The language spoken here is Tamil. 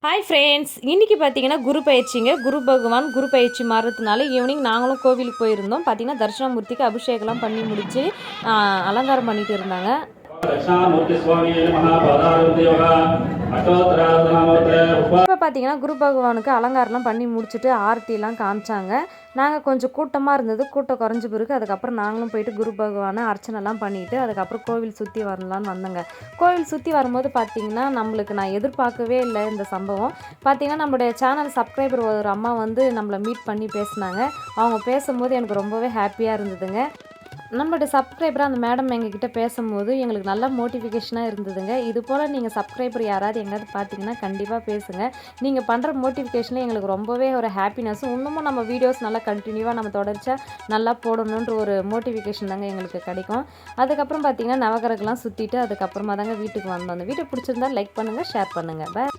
ஹாய் ஃப்ரெண்ட்ஸ், இன்றைக்கி பார்த்தீங்கன்னா குரு பயிற்சிங்க. குரு பகவான் குரு பயிற்சி மாறுறதுனால ஈவினிங் நாங்களும் கோவிலுக்கு போயிருந்தோம். பார்த்தீங்கன்னா தட்சிணாமூர்த்திக்கு அபிஷேகம்லாம் பண்ணி முடித்து அலங்காரம் பண்ணிட்டு இருந்தாங்க. இப்போ பார்த்தீங்கன்னா குரு பகவானுக்கு அலங்காரம்லாம் பண்ணி முடிச்சுட்டு ஆரத்திலாம் காமிச்சாங்க. நாங்கள் கொஞ்சம் கூட்டமாக இருந்தது, கூட்டம் குறைஞ்ச பிறகு அதுக்கப்புறம் நாங்களும் போயிட்டு குரு பகவானை அர்ச்சனைலாம் பண்ணிவிட்டு அதுக்கப்புறம் கோவில் சுற்றி வரலான்னு வந்தோங்க. கோவில் சுற்றி வரும்போது பார்த்திங்கன்னா நம்மளுக்கு நான் எதிர்பார்க்கவே இல்லை இந்த சம்பவம். பார்த்திங்கன்னா நம்மளுடைய சேனல் சப்ஸ்கிரைபர் ஒரு அம்மா வந்து நம்மளை மீட் பண்ணி பேசினாங்க. அவங்க பேசும்போது எனக்கு ரொம்பவே ஹாப்பியாக இருந்ததுங்க. நம்மளுடைய சப்ஸ்கிரைபராக அந்த மேடம் எங்ககிட்ட பேசும்போது எங்களுக்கு நல்ல மோட்டிஃபிகேஷனாக இருந்ததுங்க. இது போல் நீங்கள் சப்ஸ்கிரைபர் யாராவது எங்கேயாவது பார்த்தீங்கன்னா கண்டிப்பாக பேசுங்க. நீங்கள் பண்ணுற மோட்டிஃபிகேஷனில் எங்களுக்கு ரொம்பவே ஒரு ஹாப்பினஸும், இன்னமும் நம்ம வீடியோஸ் நல்லா கண்டினியூவாக நம்ம தொடர்ச்சியாக நல்லா போடணுன்ற ஒரு மோட்டிஃபிகேஷன் தாங்க எங்களுக்கு கிடைக்கும். அதுக்கப்புறம் பார்த்திங்கன்னா நவகிரகம்லாம் சுற்றிட்டு அதுக்கப்புறமா தாங்க வீட்டுக்கு வந்தோம். அந்த வீட்டை பிடிச்சிருந்தா லைக் பண்ணுங்கள், ஷேர் பண்ணுங்கள். பாய்.